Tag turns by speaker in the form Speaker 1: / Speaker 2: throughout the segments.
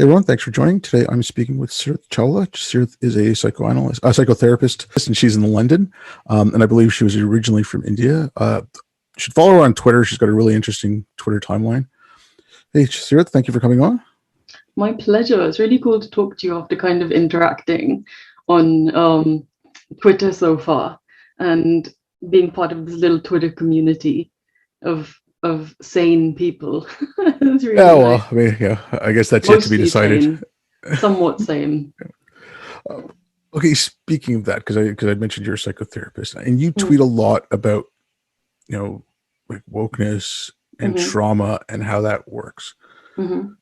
Speaker 1: Hey everyone, thanks for joining. Today I'm speaking with Seerut Chawla. Seerut is a psychotherapist, and she's in London. And I believe she was originally from India. You should follow her on Twitter. She's got a really interesting Twitter timeline. Hey Seerut, thank you for coming on.
Speaker 2: My pleasure. It's really cool to talk to you after kind of interacting on Twitter so far and being part of this little Twitter community of sane people. It's really
Speaker 1: Yeah,
Speaker 2: nice.
Speaker 1: well, I mean, yeah, I guess that's yet to be
Speaker 2: Mostly
Speaker 1: decided.
Speaker 2: sane, somewhat sane.
Speaker 1: Uh, okay, speaking of that, because I mentioned you're a psychotherapist, and you tweet
Speaker 2: Mm,
Speaker 1: a lot about like wokeness and
Speaker 2: mm-hmm,
Speaker 1: trauma and how that works.
Speaker 2: mm-hmm.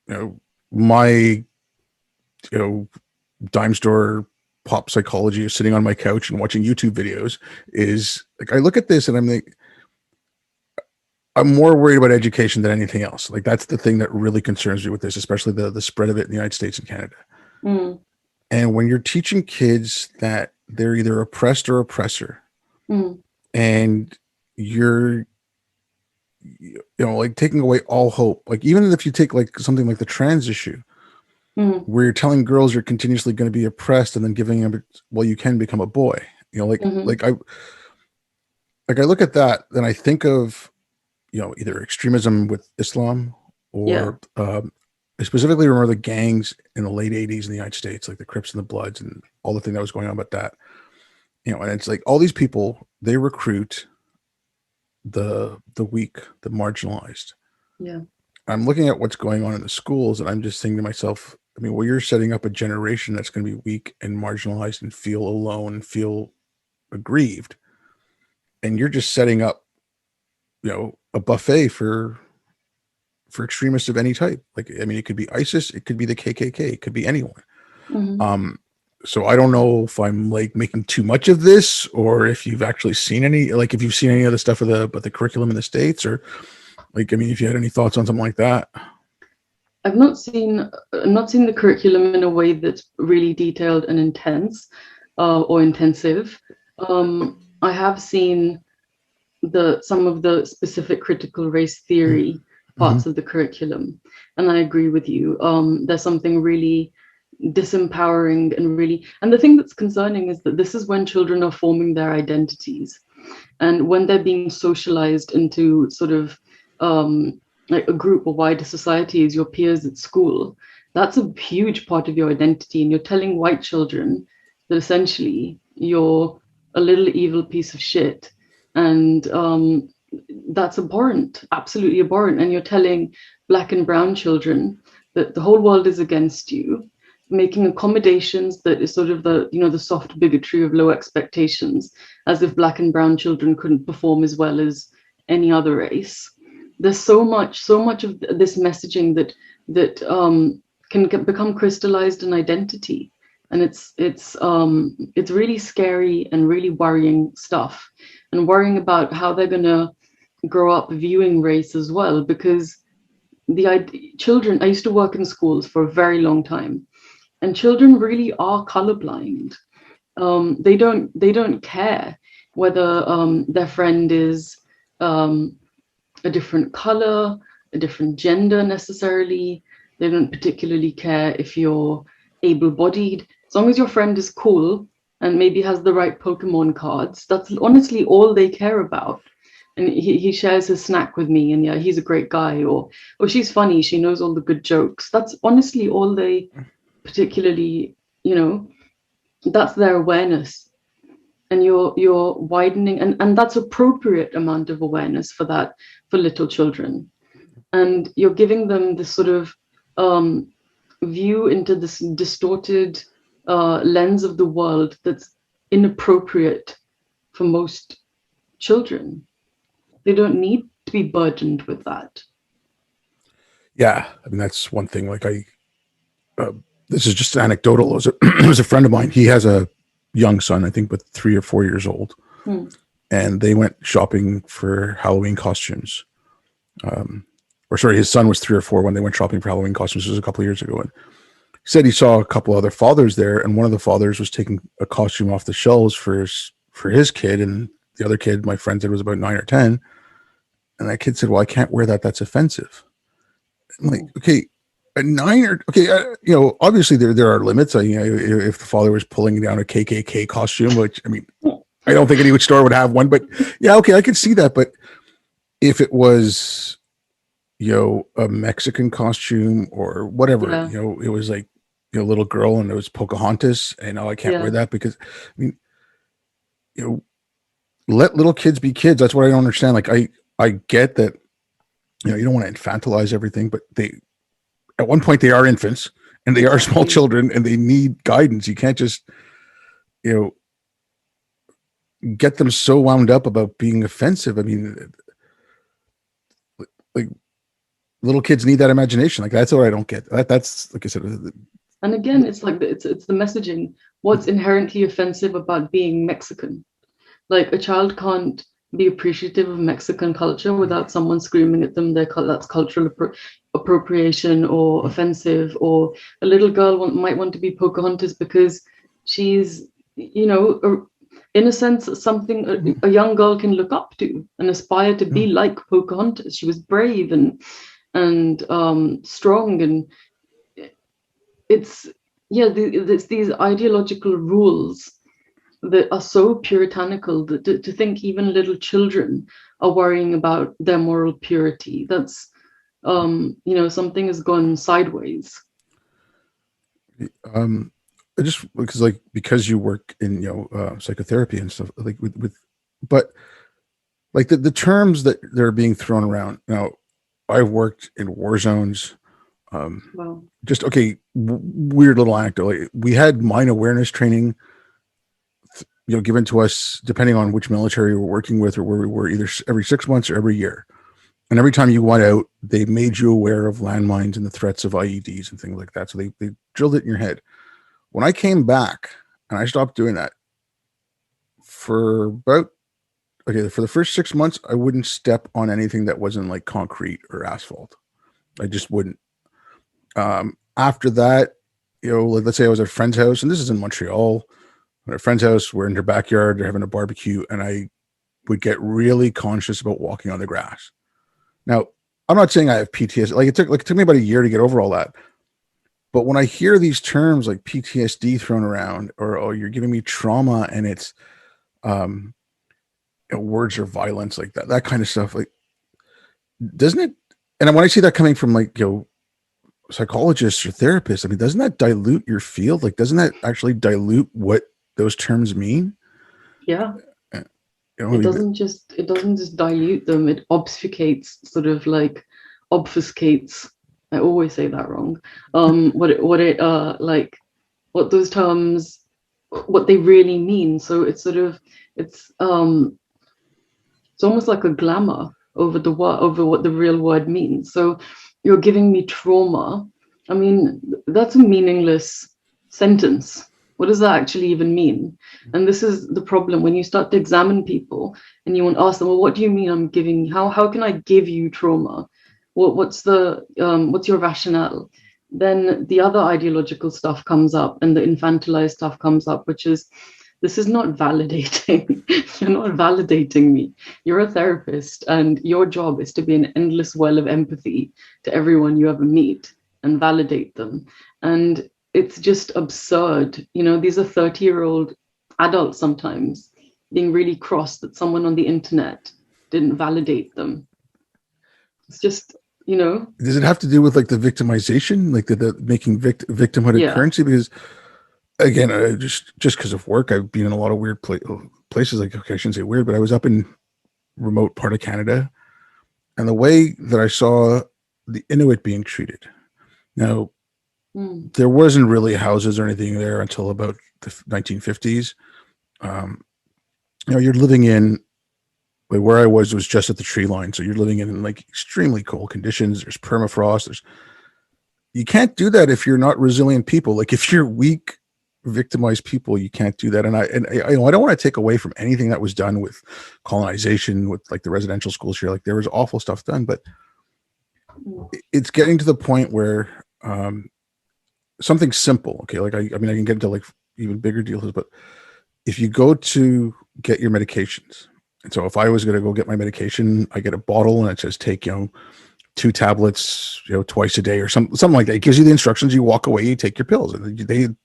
Speaker 1: Now, my dime store pop psychology of sitting on my couch and watching YouTube videos is like I look at this and I'm like, I'm more worried about education than anything else. Like that's the thing that really concerns me with this, especially the spread of it in the United States and Canada.
Speaker 2: Mm,
Speaker 1: And when you're teaching kids that they're either oppressed or oppressor,
Speaker 2: mm,
Speaker 1: and you're like taking away all hope, like even if you take like something like the trans issue,
Speaker 2: mm,
Speaker 1: where you're telling girls you're continuously going to be oppressed and then giving them, well, you can become a boy,
Speaker 2: mm-hmm.
Speaker 1: I look at that and I think of either extremism with Islam
Speaker 2: Yeah.
Speaker 1: or I specifically remember the gangs in the late 80s in the United States, like the Crips and the Bloods and all the thing that was going on about that. And it's like all these people, they recruit the weak, the marginalized.
Speaker 2: Yeah.
Speaker 1: I'm looking at what's going on in the schools and I'm just thinking to myself, I mean, well, you're setting up a generation that's going to be weak and marginalized and feel alone and feel aggrieved. And you're just setting up, a buffet for extremists of any type. Like, I mean, it could be ISIS, it could be the KKK, it could be anyone.
Speaker 2: Mm-hmm.
Speaker 1: So I don't know if I'm like making too much of this, or if you've actually seen if you've seen any of the stuff about the curriculum in the States, or like, I mean, if you had any thoughts on something like that.
Speaker 2: I've not seen the curriculum in a way that's really detailed and intense or intensive. I have seen some of the specific critical race theory
Speaker 1: Mm-hmm.
Speaker 2: parts of the curriculum, and I agree with you. There's something really disempowering and the thing that's concerning is that this is when children are forming their identities, and when they're being socialized into sort of like a group or wider society as your peers at school. That's a huge part of your identity, and you're telling white children that essentially you're a little evil piece of shit, and that's abhorrent, absolutely abhorrent. And you're telling black and brown children that the whole world is against you, making accommodations that is sort of the soft bigotry of low expectations, as if black and brown children couldn't perform as well as any other race. There's so much of this messaging that can become crystallized in identity, and it's really scary and really worrying stuff, and worrying about how they're gonna grow up viewing race as well, because children. I used to work in schools for a very long time, and children really are colorblind. They don't care whether their friend is um, a different color, a different gender necessarily. They don't particularly care if you're able-bodied. As long as your friend is cool and maybe has the right Pokemon cards, that's honestly all they care about. And he shares his snack with me, and yeah, he's a great guy, or she's funny, she knows all the good jokes. That's honestly all they particularly, you know, that's their awareness. And you're widening, and that's appropriate amount of awareness for that, for little children. And you're giving them this sort of um, view into this distorted lens of the world that's inappropriate for most children. They don't need to be burdened with that.
Speaker 1: Yeah, I mean, that's one thing. Like uh, this is just anecdotal. It was a friend of mine. He has a young son, I think, but 3 or 4 years old,
Speaker 2: Hmm.
Speaker 1: and they went shopping for Halloween costumes. Or sorry, his son was 3 or 4 when they went shopping for Halloween costumes. This was a couple of years ago, and he said he saw a couple other fathers there, and one of the fathers was taking a costume off the shelves for his kid, and the other kid, my friend said, was about 9 or 10, and that kid said, "Well, I can't wear that. That's offensive." I'm like,
Speaker 2: Hmm.
Speaker 1: okay, a 9 or okay, obviously there are limits. If the father was pulling down a KKK costume, which I mean, I don't think any store would have one, but yeah, okay, I could see that. But if it was, a Mexican costume or whatever,
Speaker 2: Yeah,
Speaker 1: it was like, a little girl and it was Pocahontas, and I can't wear
Speaker 2: yeah,
Speaker 1: that because, I mean, you know, let little kids be kids. That's what I don't understand. Like, I get that, you don't want to infantilize everything, but at one point they are infants and they are small
Speaker 2: exactly.
Speaker 1: children and they need guidance. You can't just, you know, get them so wound up about being offensive. I mean, like little kids need that imagination. Like that's what I don't get. That's like I said.
Speaker 2: And again, it's like it's the messaging. What's inherently offensive about being Mexican? Like a child can't be appreciative of Mexican culture without someone screaming at them that's cultural appropriation or offensive. Or a little girl might want to be Pocahontas because she's, in a sense, something a young girl can look up to and aspire to be like Pocahontas. She was brave and strong, and it's it's these ideological rules that are so puritanical that to think even little children are worrying about their moral purity. That's something has gone sideways.
Speaker 1: Um, I just because you work in psychotherapy and stuff like but like the terms that they're being thrown around now. I've worked in war zones.
Speaker 2: Wow.
Speaker 1: Just okay, weird little anecdote. Like, we had mine awareness training, given to us depending on which military we're working with or where we were, either every 6 months or every year. And every time you went out, they made you aware of landmines and the threats of IEDs and things like that. So they drilled it in your head. When I came back and I stopped doing that for the first 6 months, I wouldn't step on anything that wasn't like concrete or asphalt. I just wouldn't. After that, let's say I was at a friend's house, and this is in Montreal. At a friend's house, we're in their backyard, they're having a barbecue, and I would get really conscious about walking on the grass. Now, I'm not saying I have PTSD. Like it took me about a year to get over all that. But when I hear these terms like PTSD thrown around, or oh, you're giving me trauma, and it's words or violence like that kind of stuff, like doesn't it? And when I see that coming from like psychologists or therapists, I mean, doesn't that dilute your field? Like, doesn't that actually dilute what those terms mean?
Speaker 2: Yeah.
Speaker 1: You know,
Speaker 2: It doesn't just dilute them, it obfuscates, sort of like obfuscates. I always say that wrong. What those terms, what they really mean. So it's almost like a glamour over the word, over what the real word means. So you're giving me trauma. I mean, that's a meaningless sentence. What does that actually even mean? And this is the problem when you start to examine people and you want to ask them, well, what do you mean I'm giving? How can I give you trauma? What's your rationale? Then the other ideological stuff comes up and the infantilized stuff comes up, which is, this is not validating. You're not validating me. You're a therapist, and your job is to be an endless well of empathy to everyone you ever meet and validate them. And it's just absurd. These are 30-year-old adults sometimes being really cross that someone on the internet didn't validate them. It's just,
Speaker 1: does it have to do with like the victimization, like the making victimhood a
Speaker 2: yeah.
Speaker 1: currency? Because again, just because of work, I've been in a lot of weird places. Like, okay, I shouldn't say weird, but I was up in remote part of Canada, and the way that I saw the Inuit being treated. Now, there wasn't really houses or anything there until about the 1950s. You're living in, like, where I was just at the tree line, so you're living in like extremely cold conditions. There's permafrost. You can't do that if you're not resilient people. Like if you're weak, victimized people, you can't do that. And I don't want to take away from anything that was done with colonization, with like the residential schools here. Like there was awful stuff done, but it's getting to the point where something simple. Okay, like I mean, I can get into like even bigger deals, but if you go to get your medications, and so if I was going to go get my medication, I get a bottle and it says take 2 tablets, twice a day or something like that. It gives you the instructions. You walk away, you take your pills, and they're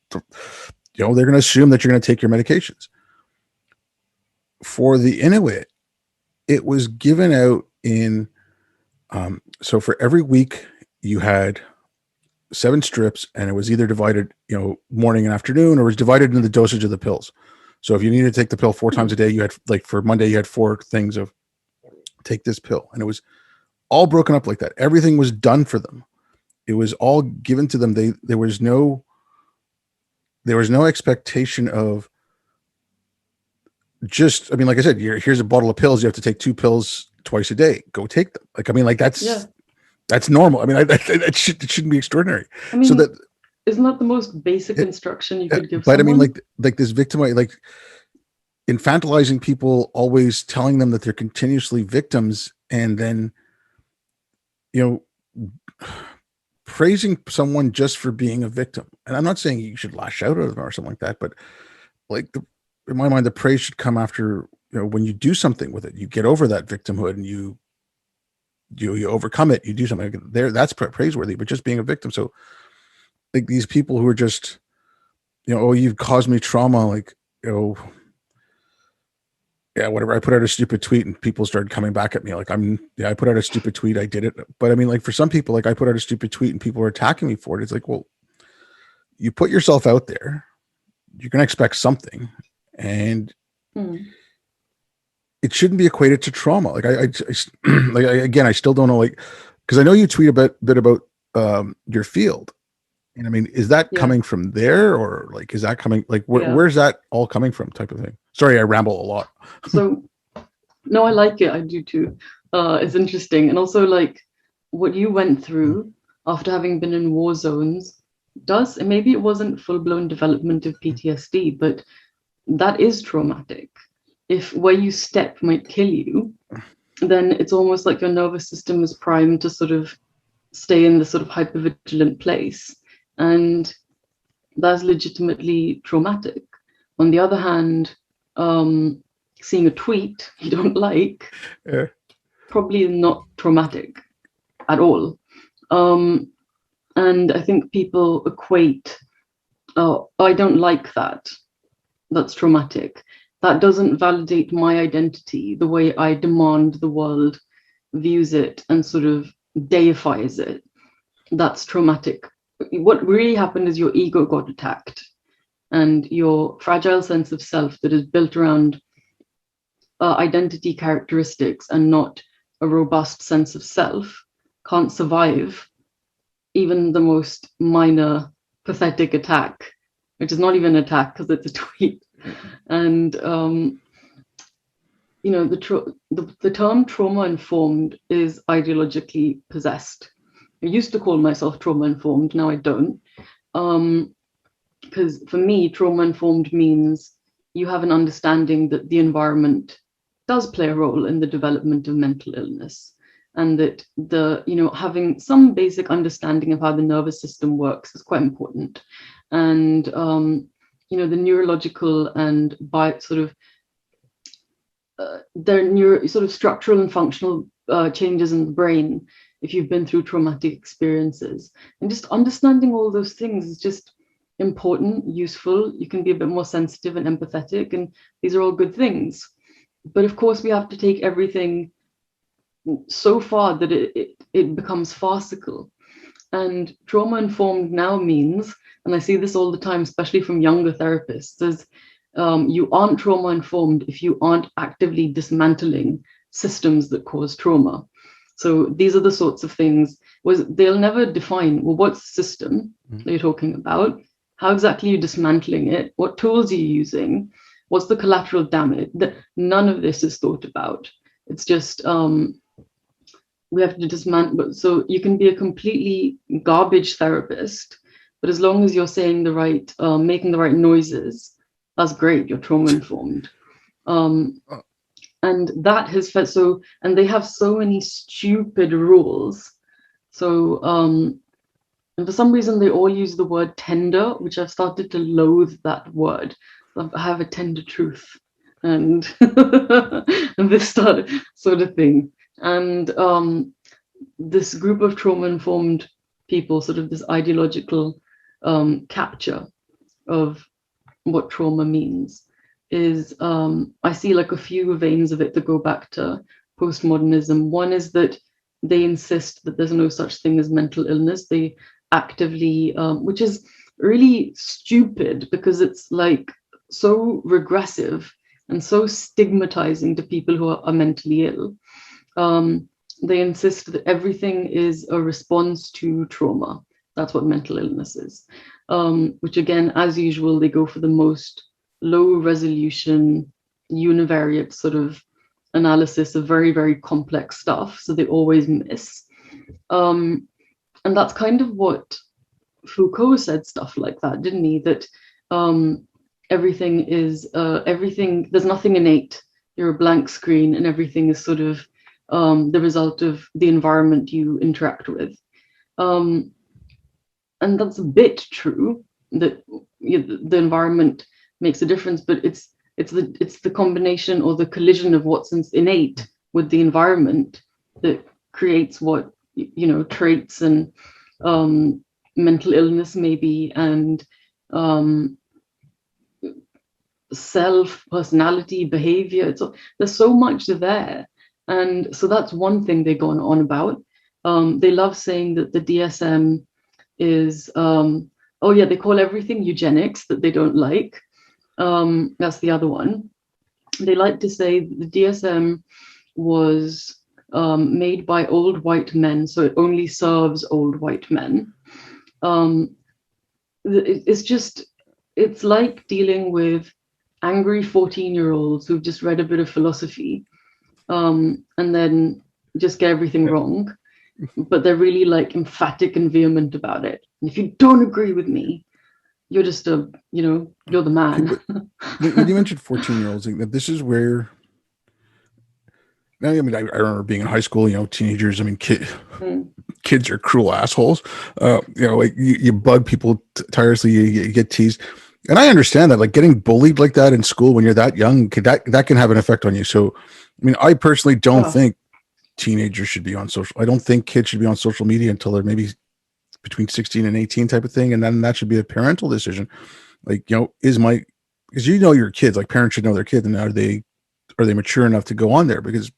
Speaker 1: going to assume that you're going to take your medications. For the Inuit, it was given out in, so for every week you had 7 strips, and it was either divided, morning and afternoon, or was divided into the dosage of the pills. So if you needed to take the pill 4 times a day, you had, like, for Monday, you had 4 things of take this pill. And it was all broken up like that. Everything was done for them. It was all given to them. There was no expectation of just, I mean, like I said, here's a bottle of pills. You have to take 2 pills twice a day. Go take them. Like, I mean, like that's normal. I mean, it shouldn't be extraordinary.
Speaker 2: I mean,
Speaker 1: so that
Speaker 2: isn't that the most basic instruction you could give
Speaker 1: but
Speaker 2: someone?
Speaker 1: I mean, like this like infantilizing people, always telling them that they're continuously victims, and then, praising someone just for being a victim. And I'm not saying you should lash out at them or something like that, but like in my mind, the praise should come after, when you do something with it, you get over that victimhood and you overcome it, you do something there, that's praiseworthy. But just being a victim, so like these people who are just, oh, you've caused me trauma, like, yeah, whatever. I put out a stupid tweet and people started coming back at me. Like, I put out a stupid tweet. I did it. But I mean, like, for some people, like, I put out a stupid tweet and people are attacking me for it. It's like, well, you put yourself out there, you're going to expect something, and it shouldn't be equated to trauma. Like, again, I still don't know, like, because I know you tweet a bit about your field. And I mean, is that coming from there, or like, is that coming, like, where's that all coming from, type of thing? Sorry, I ramble a lot.
Speaker 2: So, no, I like it. I do too. It's interesting. And also, like, what you went through after having been in war zones and maybe it wasn't full-blown development of PTSD, but that is traumatic. If where you step might kill you, then it's almost like your nervous system is primed to sort of stay in the sort of hypervigilant place. And that's legitimately traumatic. On the other hand, seeing a tweet you don't like, probably not traumatic at all. And I think people equate, oh, I don't like that. That's traumatic. That doesn't validate my identity the way I demand the world views it and sort of deifies it. That's traumatic. What really happened is your ego got attacked, and your fragile sense of self that is built around identity characteristics and not a robust sense of self can't survive even the most minor pathetic attack, which is not even an attack because it's a tweet. And the term trauma informed is ideologically possessed. I used to call myself trauma informed, now I don't. Because for me, trauma informed means you have an understanding that the environment does play a role in the development of mental illness, and that having some basic understanding of how the nervous system works is quite important. And the neurological and structural and functional changes in the brain, if you've been through traumatic experiences, and just understanding all those things is just important, useful. You can be a bit more sensitive and empathetic, and these are all good things. But of course, we have to take everything so far that it becomes farcical. And trauma informed now means, and I see this all the time, especially from younger therapists, is you aren't trauma informed if you aren't actively dismantling systems that cause trauma. So these are the sorts of things they'll never define, well, what's the system that you're talking about? How exactly are you dismantling it? What tools are you using? What's the collateral damage? None of this is thought about. It's just we have to dismantle. So you can be a completely garbage therapist, but as long as you're saying the right, making the right noises, that's great. You're trauma informed. And that has felt so, and they have so many stupid rules. So, and for some reason, they all use the word tender, which I've started to loathe that word. I have a tender truth, and, and this sort of thing. And this group of trauma-informed people, sort of this ideological capture of what trauma means, is I see like a few veins of it that go back to postmodernism. One is that they insist that there's no such thing as mental illness. They actively, which is really stupid because it's like so regressive and so stigmatizing to people who are mentally ill. They insist that everything is a response to trauma. That's what mental illness is. Which again, as usual, they go for the most low resolution, univariate sort of analysis of very, very complex stuff. So they always miss. And that's kind of what Foucault said stuff like that, didn't he? That everything is, there's nothing innate. You're a blank screen and everything is sort of the result of the environment you interact with. And that's a bit true, that the environment makes a difference, but it's the combination or the collision of what's innate with the environment that creates what, traits and mental illness maybe, and self, personality, behavior. There's so much there. And so that's one thing they go on about. They love saying that the DSM is, they call everything eugenics that they don't like. That's the other one. They like to say the DSM was made by old white men, so it only serves old white men. It's like dealing with angry 14-year-olds who've just read a bit of philosophy and then just get everything wrong. But they're really like emphatic and vehement about it. And if you don't agree with me, you're just you're the man.
Speaker 1: When you mentioned 14-year-olds, like, this is where, I remember being in high school, teenagers, kids are cruel assholes. Like you bug people tirelessly, you get teased. And I understand that, like getting bullied like that in school when you're that young, that can have an effect on you. So, I personally don't think teenagers should be on social. I don't think kids should be on social media until they're maybe between 16 and 18 type of thing. And then that should be a parental decision. Like, because your kids, like parents should know their kids, and are they mature enough to go on there? Because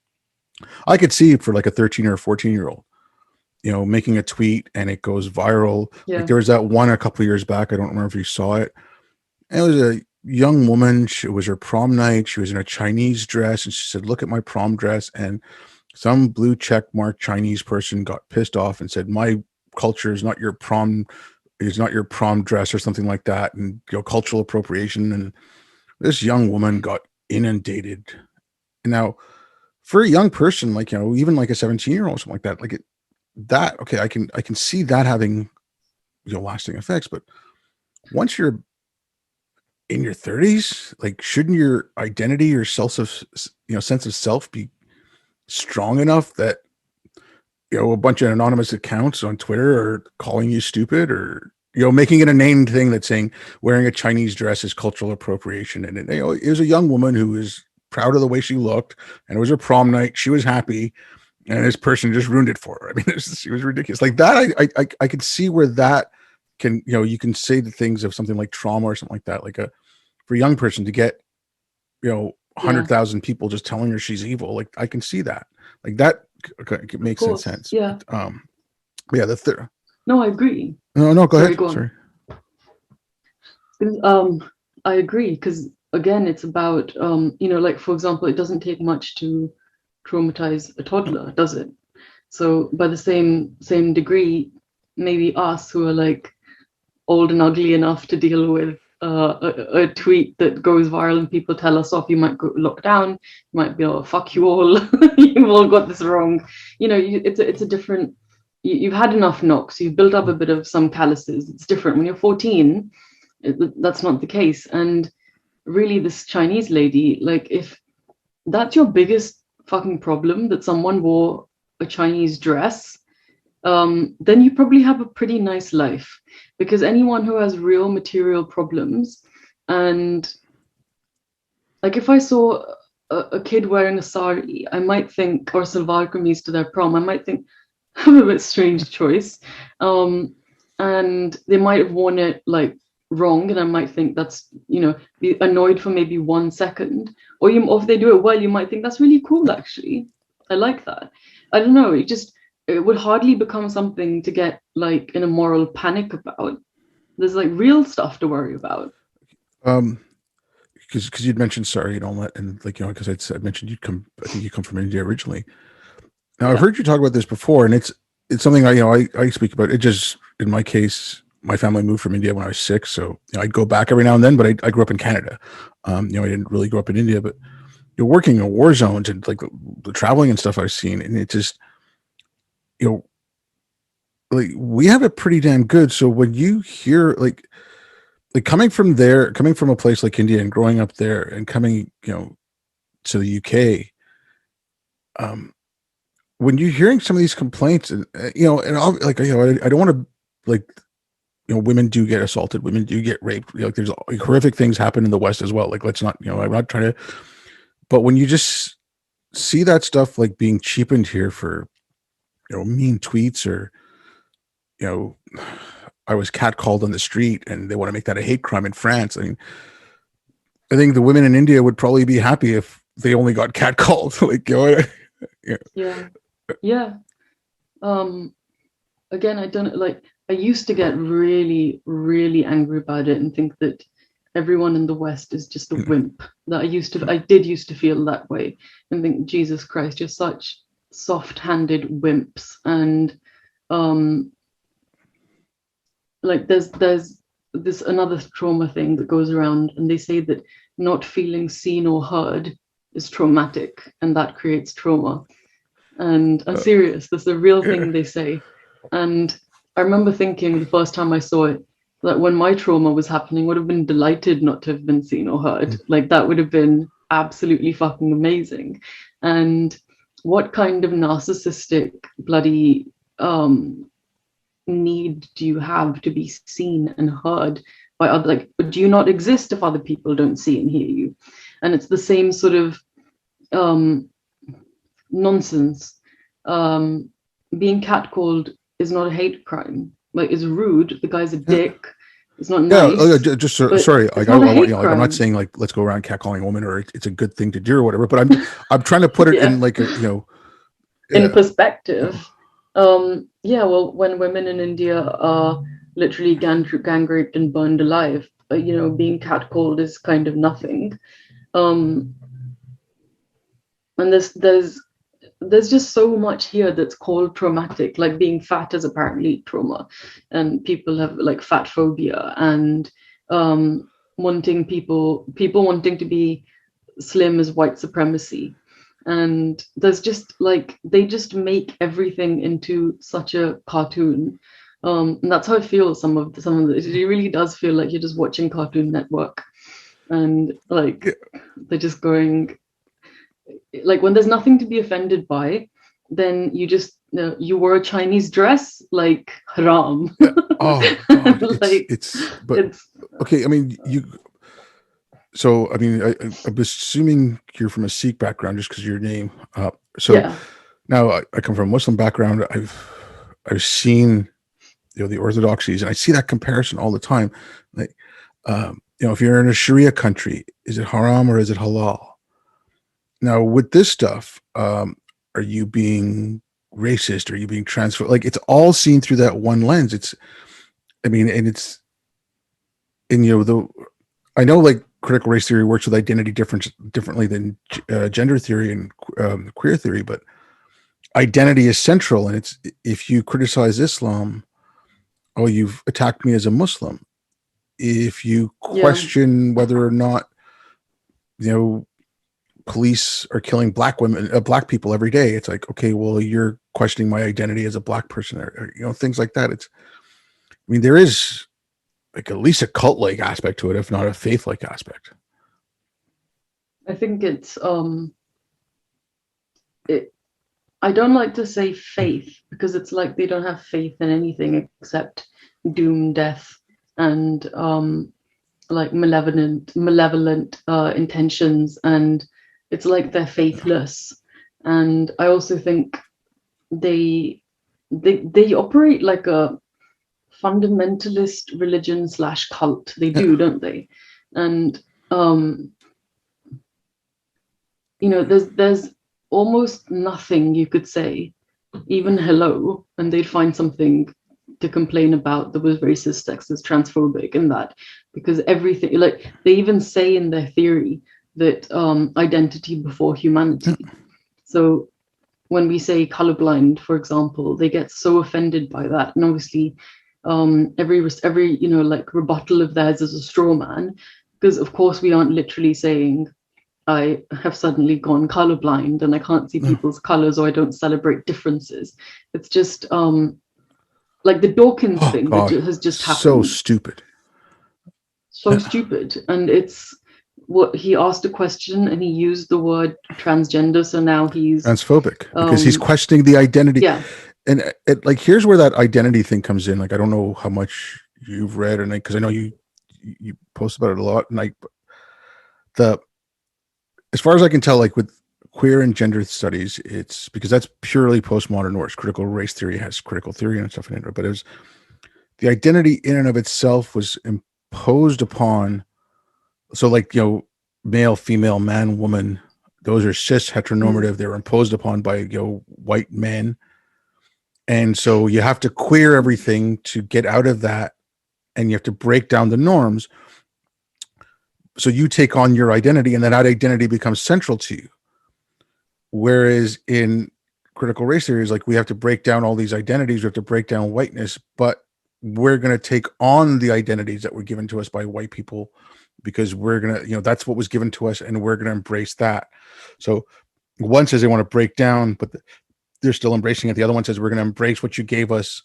Speaker 1: I could see for like a 13 or 14-year-old, making a tweet and it goes viral.
Speaker 2: Yeah.
Speaker 1: Like there was that one a couple of years back. I don't remember if you saw it. And it was a young woman. It was her prom night. She was in a Chinese dress and she said, "Look at my prom dress." And some blue check mark Chinese person got pissed off and said, "My culture is not your prom dress," or something like that. And cultural appropriation. And this young woman got inundated. And now for a young person, like, even like a 17-year-old, something like that, okay, I can see that having, lasting effects. But once you're in your 30s, like, shouldn't your identity or sense of self be strong enough that, a bunch of anonymous accounts on Twitter are calling you stupid, or, making it a named thing that's saying wearing a Chinese dress is cultural appropriation. And it was a young woman who was proud of the way she looked, and it was her prom night. She was happy, and this person just ruined it for her. It was ridiculous. Like that, I could see where that can, you can say the things of something like trauma or something like that. Like for a young person to get, 100,000 people just telling her she's evil. Like I can see that. Like that makes sense.
Speaker 2: Yeah.
Speaker 1: But, yeah.
Speaker 2: No, I agree.
Speaker 1: No, go ahead. Sorry.
Speaker 2: I agree, because again, it's about, like, for example, it doesn't take much to traumatize a toddler, does it? So by the same degree, maybe us who are like old and ugly enough to deal with a tweet that goes viral and people tell us off, you might go locked down, you might be, "Oh, fuck you all," you've all got this wrong. It's a different, you've had enough knocks, you've built up a bit of some calluses. It's different when you're 14. That's not the case. And really, this Chinese lady, like, if that's your biggest fucking problem, that someone wore a Chinese dress, then you probably have a pretty nice life. Because anyone who has real material problems, and like if I saw a kid wearing a sari, I might think, or salwar kameez to their prom, I might think, a bit strange choice. And they might have worn it like wrong, and I might think that's, be annoyed for maybe 1 second, or if they do it well, you might think that's really cool, actually. I like that. I don't know, it would hardly become something to get like in a moral panic about. There's like real stuff to worry about.
Speaker 1: Because you'd mentioned sorry and all that, and like, because I mentioned I think you come from India originally. Now, I've heard you talk about this before, and it's something I speak about. It just, in my case, my family moved from India when I was 6, so I'd go back every now and then. But I grew up in Canada. I didn't really grow up in India, but working in war zones and like the traveling and stuff I've seen, and it just, like, we have it pretty damn good. So when you hear like coming from a place like India and growing up there and coming, to the UK, when you're hearing some of these complaints, and and like, I don't want to, like, women do get assaulted, women do get raped, like there's horrific things happen in the West as well. Like, let's not, I'm not trying to, but when you just see that stuff like being cheapened here for, mean tweets, or, I was catcalled on the street and they want to make that a hate crime in France. I mean, I think the women in India would probably be happy if they only got catcalled. Like,
Speaker 2: Yeah. Again, I used to get really, really angry about it and think that everyone in the West is just a wimp. That I did used to feel that way and think, Jesus Christ, you're such soft-handed wimps. And like there's this another trauma thing that goes around, and they say that not feeling seen or heard is traumatic, and that creates trauma. And I'm serious, that's a real thing they say. And I remember thinking the first time I saw it, that when my trauma was happening, would have been delighted not to have been seen or heard. Like, that would have been absolutely fucking amazing. And what kind of narcissistic bloody need do you have to be seen and heard by other, like, do you not exist if other people don't see and hear you? And it's the same sort of nonsense. Being catcalled is not a hate crime. Like, it's rude, the guy's a dick, it's not nice.
Speaker 1: Sorry, like, I'm not saying like let's go around catcalling a woman, or it's a good thing to do or whatever, but I'm trying to put it in like a,
Speaker 2: in perspective. Well, when women in India are literally gang raped and burned alive, being catcalled is kind of nothing. And there's just so much here that's called traumatic. Like, being fat is apparently trauma, and people have like fat phobia, and people wanting to be slim is white supremacy. And there's just like, they just make everything into such a cartoon. And that's how I feel some of it. It really does feel like you're just watching Cartoon Network, and like they're just going, like, when there's nothing to be offended by, then you just, you wore a Chinese dress, like, haram.
Speaker 1: Oh God, okay. I mean, so, I mean, I'm assuming you're from a Sikh background just because of your name. Now I come from a Muslim background. I've seen, the orthodoxies, and I see that comparison all the time. Like, if you're in a Sharia country, is it haram or is it halal? Now, with this stuff, are you being racist? Are you being transphobic? Like, it's all seen through that one lens. I know, like, critical race theory works with identity differently than gender theory and queer theory, but identity is central. And it's, if you criticize Islam, oh, you've attacked me as a Muslim. If you question whether or not, police are killing black people every day, it's like, okay, well, you're questioning my identity as a black person, or things like that. There is, like, at least a cult-like aspect to it, if not a faith-like aspect.
Speaker 2: I think I don't like to say faith, because it's like they don't have faith in anything except doom, death, and like malevolent intentions, and it's like they're faithless. And I also think they they operate like a fundamentalist religion / cult. They
Speaker 1: Yeah.
Speaker 2: do, don't they? And you know, there's almost nothing you could say, even hello, and they'd find something to complain about that was racist, sexist, transphobic, and that, because everything, like they even say in their theory that identity before humanity. So when we say colorblind, for example, they get so offended by that, and obviously every you know, like rebuttal of theirs is a straw man, because of course we aren't literally saying I have suddenly gone colorblind and I can't see
Speaker 1: No.
Speaker 2: people's colors, or I don't celebrate differences. It's just like the Dawkins
Speaker 1: Oh
Speaker 2: thing that
Speaker 1: God,
Speaker 2: has just
Speaker 1: so
Speaker 2: happened.
Speaker 1: stupid.
Speaker 2: So stupid. And it's what he asked a question and he used the word transgender. So now he's
Speaker 1: Transphobic because he's questioning the identity.
Speaker 2: yeah.
Speaker 1: And like, here's where that identity thing comes in. Like, I don't know how much you've read, and because I know you post about it a lot. And like, the as far as I can tell, like with queer and gender studies, it's because that's purely postmodern works. Critical race theory has critical theory and stuff in it, but it was the identity in and of itself was imposed upon. So, like, male, female, man, woman, those are cis heteronormative. They're imposed upon by white men, and so you have to queer everything to get out of that, and you have to break down the norms. So you take on your identity, and that identity becomes central to you. Whereas in critical race theory is like, we have to break down all these identities, we have to break down whiteness, but we're going to take on the identities that were given to us by white people, because we're going to, that's what was given to us, and we're going to embrace that. So one says they want to break down, but they're still embracing it. The other one says we're going to embrace what you gave us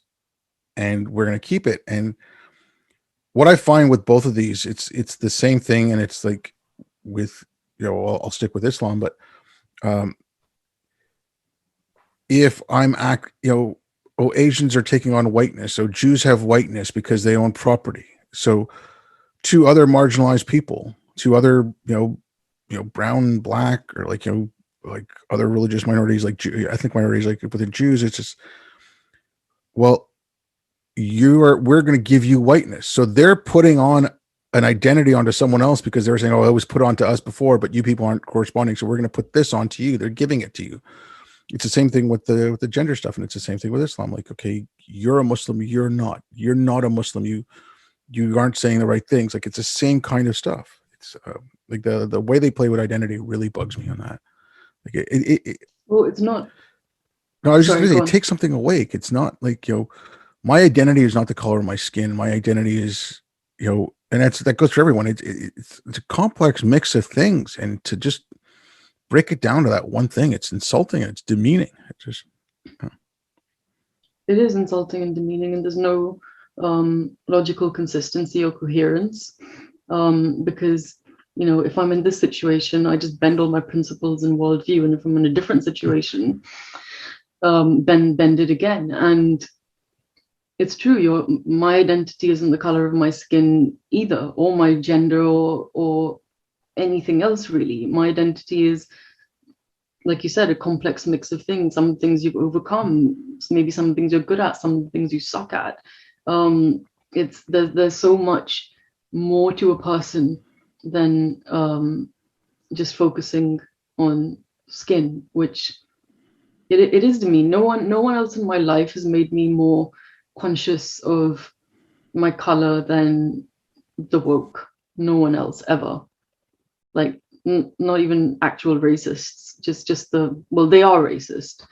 Speaker 1: and we're going to keep it. And what I find with both of these, it's the same thing. And it's like with, I'll stick with Islam, but if I'm Asians are taking on whiteness, so Jews have whiteness because they own property. So two other marginalized people, two other brown, black, or like like other religious minorities, like ethnic minorities, like with the Jews, it's just, well, we're going to give you whiteness. So they're putting on an identity onto someone else because they're saying, oh, it was put onto us before, but you people aren't corresponding, so we're going to put this onto you. They're giving it to you. It's the same thing with the gender stuff, and it's the same thing with Islam. Like, okay, you're a Muslim, you're not a Muslim, you aren't saying the right things. Like, it's the same kind of stuff. It's like the way they play with identity really bugs me on that. Like
Speaker 2: Well, it's not.
Speaker 1: no, I was just
Speaker 2: Sorry,
Speaker 1: gonna say,
Speaker 2: go
Speaker 1: it
Speaker 2: on.
Speaker 1: takes something awake. It's not like, my identity is not the color of my skin. My identity is, and that goes for everyone. It's a complex mix of things, and to just break it down to that one thing, it's insulting and it's demeaning. It just,
Speaker 2: It is insulting and demeaning, and there's no logical consistency or coherence. Because, if I'm in this situation, I just bend all my principles and worldview, and if I'm in a different situation, bend it again. And it's true, my identity isn't the color of my skin either, or my gender, or anything else really. My identity is, like you said, a complex mix of things. Some things you've overcome, maybe some things you're good at, some things you suck at. There's so much more to a person than just focusing on skin, which it is to me. No one else in my life has made me more conscious of my color than the woke. No one else ever. Like, not even actual racists, just they are racist.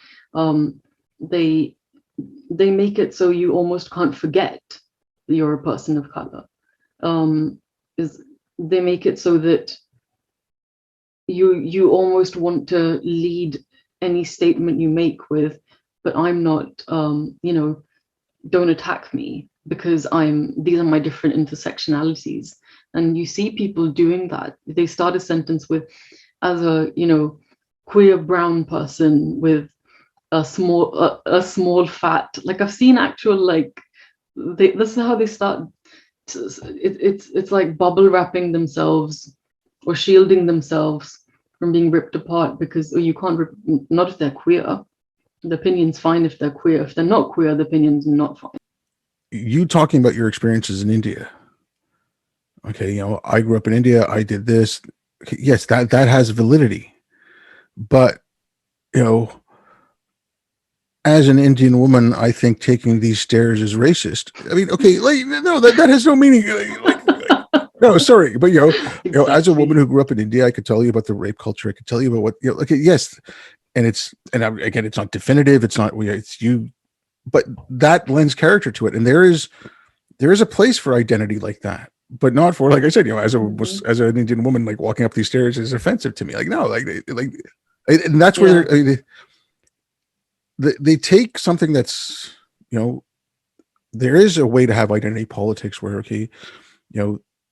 Speaker 2: They make it so you almost can't forget that you're a person of color. Is They make it so that you almost want to lead any statement you make with, but I'm not, don't attack me because these are my different intersectionalities. And you see people doing that. They start a sentence with, as a, queer brown person with a small fat, like I've seen actual, like, this is how they start. It's like bubble wrapping themselves or shielding themselves from being ripped apart, because you can't not if they're queer. The opinion's fine if they're queer. If they're not queer, the opinion's not fine.
Speaker 1: You talking about your experiences in India. Okay, I grew up in India. I did this. Yes, that has validity. But, as an Indian woman, I think taking these stairs is racist. I mean, okay, no, that has no meaning. No, sorry, but
Speaker 2: Exactly.
Speaker 1: as a woman who grew up in India, I could tell you about the rape culture. I could tell you about what, okay, yes, and again, it's not definitive. It's not it's you, but that lends character to it, and there is a place for identity like that, but not for, like I said, as an Indian woman, like walking up these stairs is offensive to me. Like, no, and that's where they take something that's, there is a way to have identity politics where, okay,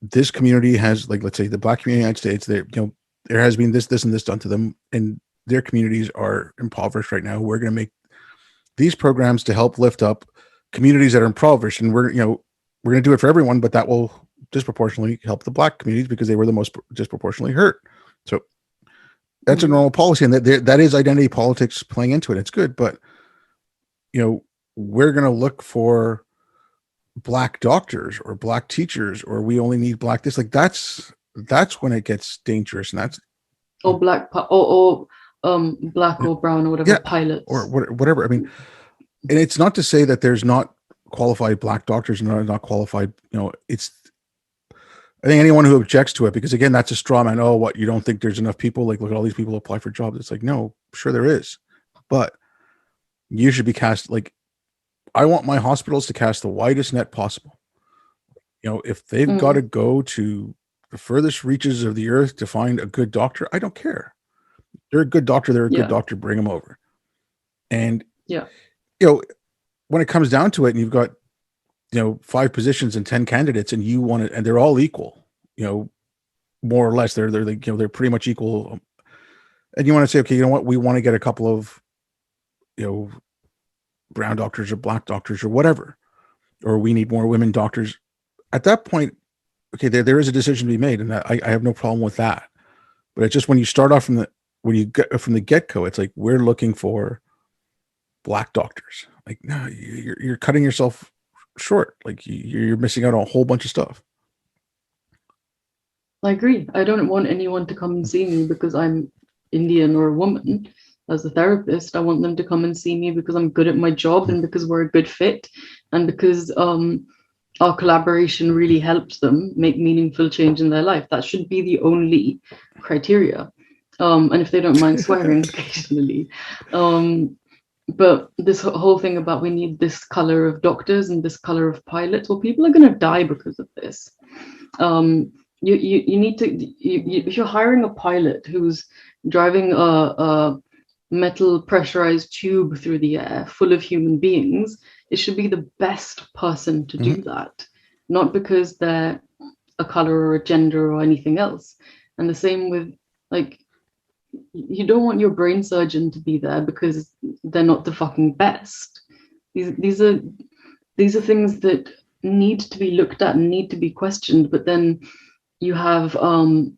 Speaker 1: this community has, like, let's say the Black community in the United States, there has been this and this done to them, and their communities are impoverished right now. We're going to make these programs to help lift up communities that are impoverished, and we're going to do it for everyone, but that will disproportionately help the Black communities because they were the most disproportionately hurt. So that's a normal policy, and that is identity politics playing into it. It's good, but we're going to look for Black doctors or Black teachers, or we only need Black this. Like, that's when it gets dangerous, and that's
Speaker 2: Black or Black or brown or whatever, pilots
Speaker 1: or whatever. I mean, and it's not to say that there's not qualified Black doctors and not qualified. It's, I think anyone who objects to it, because again, that's a straw man. Oh, what, you don't think there's enough people? Like, look at all these people apply for jobs. It's like, no, sure there is, but you should be cast. Like, I want my hospitals to cast the widest net possible. If they've got to go to the furthest reaches of the earth to find a good doctor, I don't care. They're a good doctor. They're a good doctor. Bring them over. And when it comes down to it, and you've got 5 positions and 10 candidates, and you want it, and they're all equal, more or less, they're they're pretty much equal, and you want to say, okay, you know what, we want to get a couple of brown doctors or Black doctors or whatever, or we need more women doctors. At that point, okay, there is a decision to be made, and I have no problem with that. But it's just when you start off from the get-go, it's like, we're looking for Black doctors. Like, no, you're cutting yourself short. Like, you're missing out on a whole bunch of stuff.
Speaker 2: I agree. I don't want anyone to come and see me because I'm Indian or a woman. As a therapist, I want them to come and see me because I'm good at my job and because we're a good fit, and because our collaboration really helps them make meaningful change in their life. That should be the only criteria. And if they don't mind swearing occasionally. But this whole thing about we need this color of doctors and this color of pilots, well, people are going to die because of this. You need to, if you're hiring a pilot who's driving a metal pressurized tube through the air full of human beings, it should be the best person to do that, not because they're a color or a gender or anything else. And the same with, like, you don't want your brain surgeon to be there because they're not the fucking best. These are things that need to be looked at and need to be questioned. But then you have all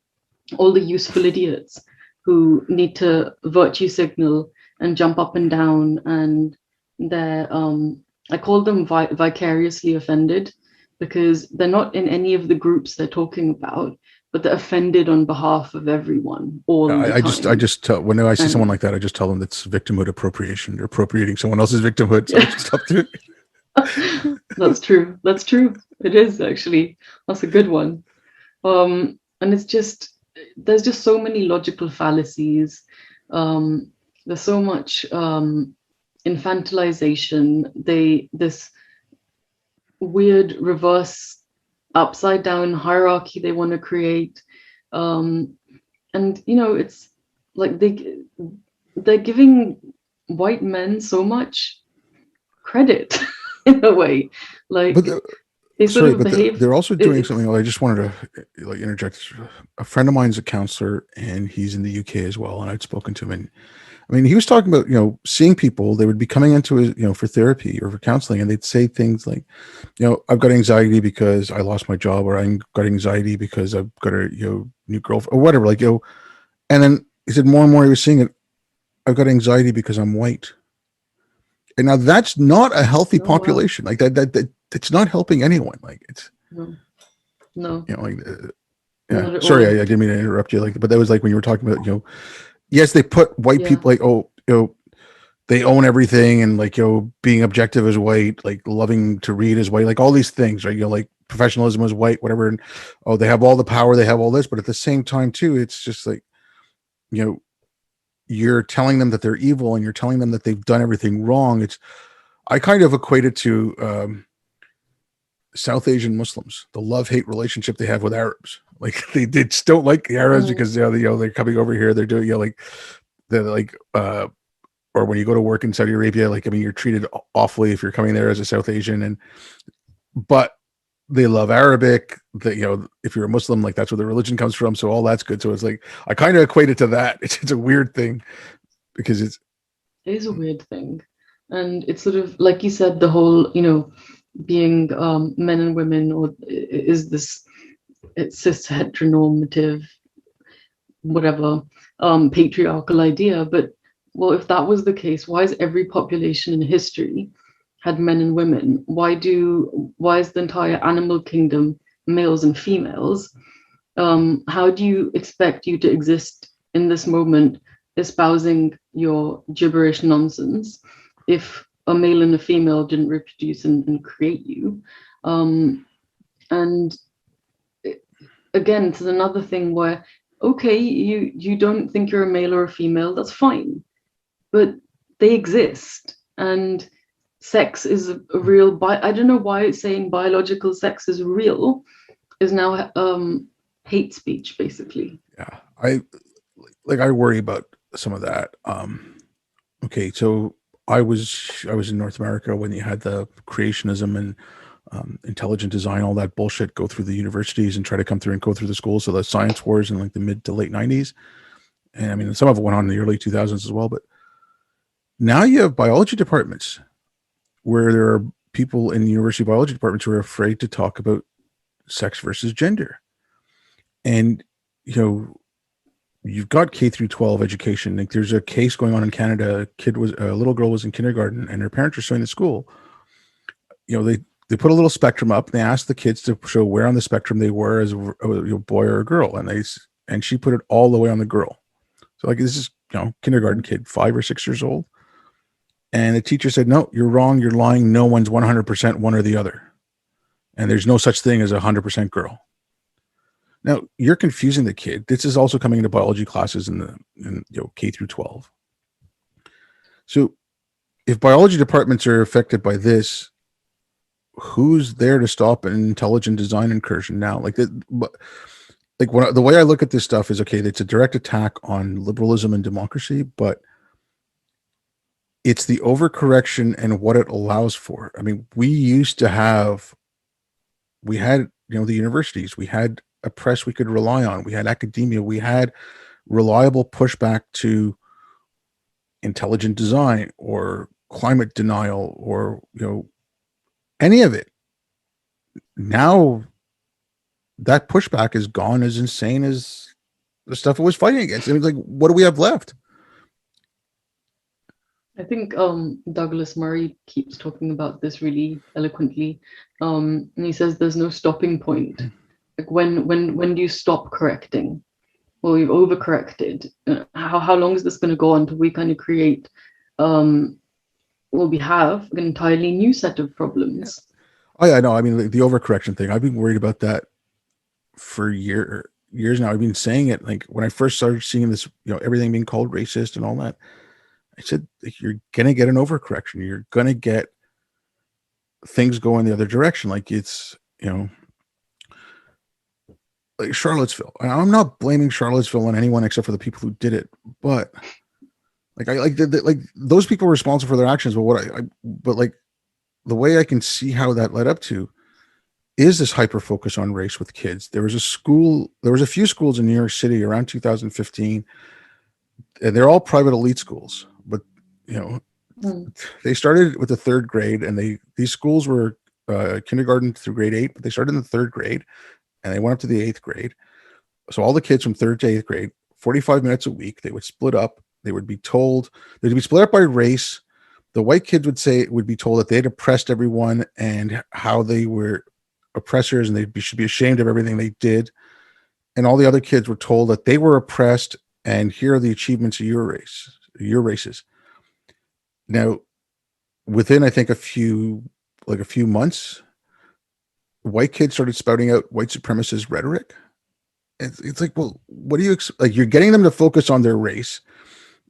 Speaker 2: the useful idiots who need to virtue signal and jump up and down, and they're I call them vicariously offended, because they're not in any of the groups they're talking about, but they're offended on behalf of everyone all the time.
Speaker 1: I just tell, when I see someone like that, I just tell them that's victimhood appropriation. They're appropriating someone else's victimhood. So I just stop doing it.
Speaker 2: That's true. That's true. It is, actually. That's a good one. And it's just, there's just so many logical fallacies. There's so much infantilization. This weird reverse upside down hierarchy they want to create, and it's like they're giving white men so much credit in a way, like, they sort of behave.
Speaker 1: They're also doing something. I just wanted to interject. A friend of mine's a counselor, and he's in the UK as well, and I'd spoken to him, and I mean, he was talking about, seeing people. They would be coming into his, for therapy or for counseling, and they'd say things like, I've got anxiety because I lost my job, or I've got anxiety because I've got a, new girlfriend, or whatever. And then he said more and more he was seeing it. I've got anxiety because I'm white. And now that's not a healthy
Speaker 2: Oh, wow.
Speaker 1: population. Like that it's not helping anyone. Like it's,
Speaker 2: No, no,
Speaker 1: like, yeah.
Speaker 2: not at
Speaker 1: Sorry,
Speaker 2: all.
Speaker 1: I didn't mean to interrupt you. Like, but that was like when you were talking about, yes, they put white
Speaker 2: Yeah.
Speaker 1: people like, oh, they own everything, and like, being objective as white, like loving to read as white, like all these things, right? Like professionalism is white, whatever. And oh, they have all the power, they have all this, but at the same time too, it's just like, you know, you're telling them that they're evil and you're telling them that they've done everything wrong. I kind of equate it to South Asian Muslims, the love-hate relationship they have with Arabs. Like they just don't like the Arabs because they're coming over here, they're doing, they're like or when you go to work in Saudi Arabia, like, I mean, you're treated awfully if you're coming there as a South Asian, but they love Arabic. That, if you're a Muslim, like that's where the religion comes from. So all that's good. So it's like I kind of equate it to that. It's a weird thing because
Speaker 2: It is a weird thing. And it's sort of, like you said, the whole, being men and women, or is this cis heteronormative, whatever, patriarchal idea. But, well, if that was the case, why is every population in history had men and women? Why is the entire animal kingdom males and females? How do you expect you to exist in this moment, espousing your gibberish nonsense, if a male and a female didn't reproduce and create you? And again, it's another thing where, okay, you don't think you're a male or a female, that's fine, but they exist, and sex is a real. I don't know why saying biological sex is real is now hate speech, basically.
Speaker 1: yeah, I worry about some of that. Okay, so I was in North America when you had the creationism and intelligent design, all that bullshit go through the universities and try to come through and go through the schools. So the science wars in like the mid to late 90s. And I mean, some of it went on in the early 2000s as well. But now you have biology departments where there are people in the university biology departments who are afraid to talk about sex versus gender. And, you've got K through 12 education. Like there's a case going on in Canada. A little girl was in kindergarten and her parents were showing the school. They put a little spectrum up and they asked the kids to show where on the spectrum they were as a boy or a girl. And she put it all the way on the girl. So like, this is, kindergarten kid, 5 or 6 years old. And the teacher said, no, you're wrong. You're lying. No one's 100% one or the other. And there's no such thing as 100% girl. Now you're confusing the kid. This is also coming into biology classes in K through 12. So if biology departments are affected by this, who's there to stop an intelligent design incursion now? Like that, the way I look at this stuff is, okay, it's a direct attack on liberalism and democracy, but it's the overcorrection and what it allows for. I mean, we had, the universities, we had a press we could rely on, we had academia, we had reliable pushback to intelligent design or climate denial or, any of it. Now that pushback is gone as insane as the stuff it was fighting against. I mean, like, what do we have left?
Speaker 2: I think Douglas Murray keeps talking about this really eloquently, and he says there's no stopping point. Like when do you stop correcting? Well, we've overcorrected. How long is this going to go on until we kind of create? We have an entirely new set of problems.
Speaker 1: Oh yeah, no, I mean the overcorrection thing. I've been worried about that for years now. I've been saying it, like when I first started seeing this, everything being called racist and all that. I said, you're gonna get an overcorrection. You're gonna get things going the other direction. Like it's, like Charlottesville. And I'm not blaming Charlottesville on anyone except for the people who did it, but like I like like those people were responsible for their actions. But but like the way I can see how that led up to is this hyper focus on race with kids. There was a few schools in New York City around 2015, and they're all private elite schools, but they started with the third grade, and these schools were kindergarten through grade 8, but they started in the third grade and they went up to the 8th grade. So all the kids from 3rd to 8th grade, 45 minutes a week, they would split up. They'd be split up by race, the white kids would be told that they had oppressed everyone and how they were oppressors and should be ashamed of everything they did. And all the other kids were told that they were oppressed and here are the achievements of your races. Now, within, I think, a few months, white kids started spouting out white supremacist rhetoric. It's like, well, what do you like? You're getting them to focus on their race.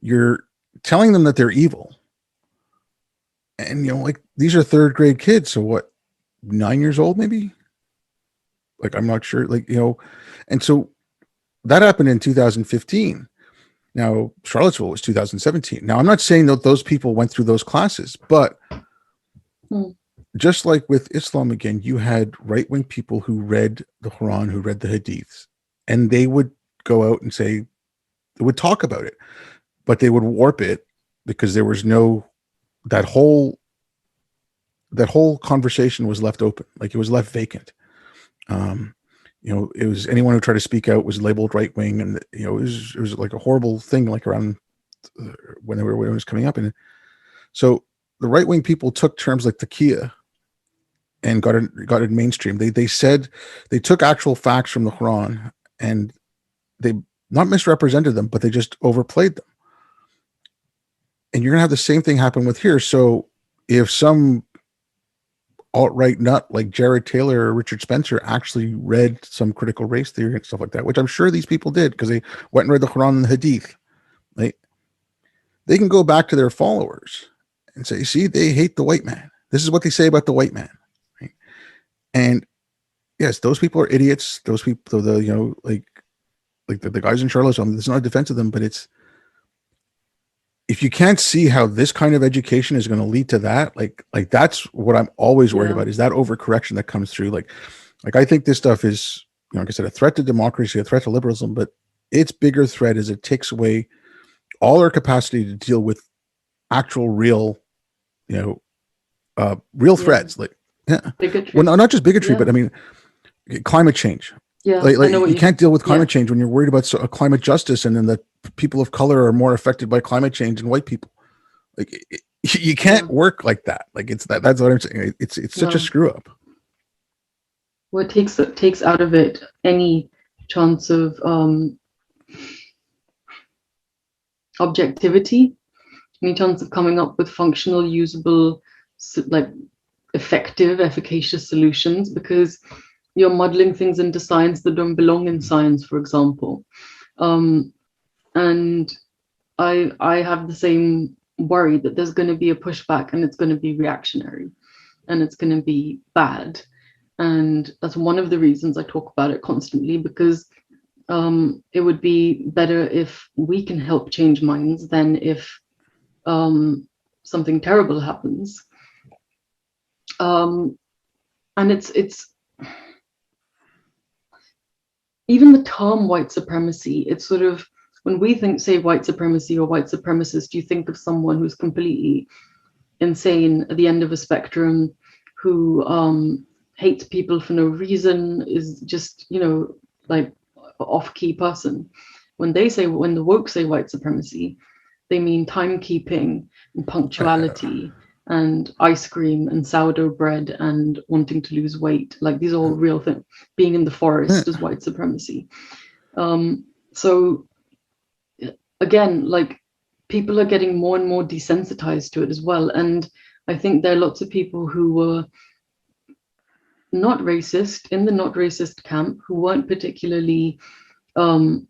Speaker 1: You're telling them that they're evil. And, like, these are third grade kids. So what, 9 years old, maybe? Like, I'm not sure. Like, and so that happened in 2015. Now, Charlottesville was 2017. Now, I'm not saying that those people went through those classes, but just like with Islam, again, you had right-wing people who read the Quran, who read the Hadiths, and they would go out and say, they would talk about it, but they would warp it because there was that whole conversation was left open. Like, it was left vacant. It was anyone who tried to speak out was labeled right wing, and it was like a horrible thing. Like, around when it was coming up, and so the right wing people took terms like taqiyya and got it mainstream. They said they took actual facts from the Quran and they not misrepresented them, but they just overplayed them. And you're gonna have the same thing happen with here. So if some alt-right nut like Jared Taylor or Richard Spencer actually read some critical race theory and stuff like that, which I'm sure these people did because they went and read the Quran and the Hadith, right? They can go back to their followers and say, see, they hate the white man. This is what they say about the white man. Right? And yes, those people are idiots. Those people, like the guys in Charlottesville, it's not a defense of them, but it's, if you can't see how this kind of education is going to lead to that, like that's what I'm always worried about, is that overcorrection that comes through. Like I think this stuff is, like I said, a threat to democracy, a threat to liberalism, but its bigger threat is it takes away all our capacity to deal with actual real threats. Like, well, not just bigotry, but I mean, climate change.
Speaker 2: Yeah,
Speaker 1: like you can't deal with climate change when you're worried about climate justice, and then that people of color are more affected by climate change than white people. Like, you can't work like that. Like, that's what I'm saying. It's such a screw up.
Speaker 2: Well, it takes out of it any chance of objectivity, any chance of coming up with functional, usable, like effective, efficacious solutions, because you're modeling things into science that don't belong in science, for example. And I have the same worry that there's going to be a pushback, and it's going to be reactionary, and it's going to be bad. And that's one of the reasons I talk about it constantly, because it would be better if we can help change minds than if something terrible happens. And it's even the term white supremacy, it's sort of, when we say white supremacy or white supremacist, you think of someone who's completely insane at the end of a spectrum, who hates people for no reason, is just, like off-key person. When the woke say white supremacy, they mean timekeeping and punctuality and ice cream and sourdough bread and wanting to lose weight. Like, these are all real things. Being in the forest is white supremacy. So again, like, people are getting more and more desensitized to it as well. And I think there are lots of people who were not racist, in the not racist camp, who weren't particularly clued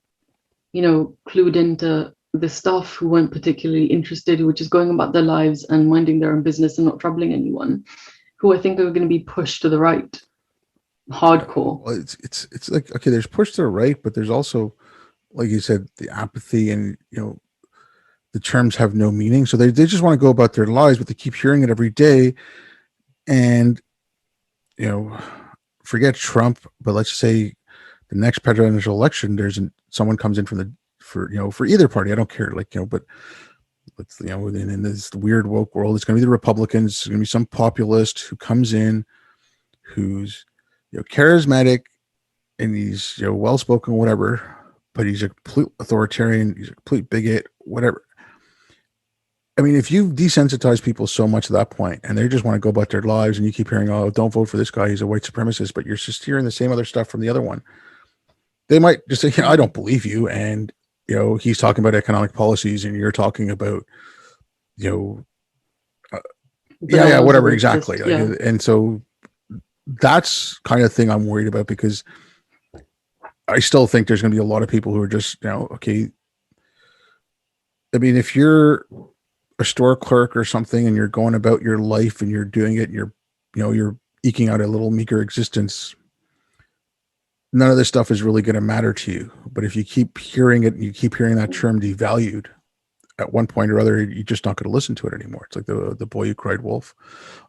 Speaker 2: into the stuff, who weren't particularly interested, who were just going about their lives and minding their own business and not troubling anyone, who I think are going to be pushed to the right hardcore.
Speaker 1: Well, it's like, okay, there's push to the right, but there's also, like you said, the apathy, and the terms have no meaning, so they just want to go about their lives, but they keep hearing it every day. And forget Trump, but let's say the next presidential election, someone comes in for either party. I don't care, but let's, in this weird woke world, it's going to be the Republicans. It's going to be some populist who comes in, who's charismatic, and he's well-spoken, whatever, but he's a complete authoritarian, he's a complete bigot, whatever. I mean, if you desensitize people so much at that point and they just want to go about their lives and you keep hearing, oh, don't vote for this guy, he's a white supremacist, but you're just hearing the same other stuff from the other one, they might just say, I don't believe you. And, he's talking about economic policies and you're talking about, you know, yeah,
Speaker 2: Bananas
Speaker 1: whatever,
Speaker 2: that exist.
Speaker 1: exactly.
Speaker 2: Yeah.
Speaker 1: And so that's kind of thing I'm worried about, because I still think there's going to be a lot of people who are just, okay. I mean, if you're a store clerk or something and you're going about your life and you're doing it and you're eking out a little meager existence, none of this stuff is really going to matter to you. But if you keep hearing it and you keep hearing that term devalued, at one point or other, you're just not going to listen to it anymore. It's like the boy who cried wolf.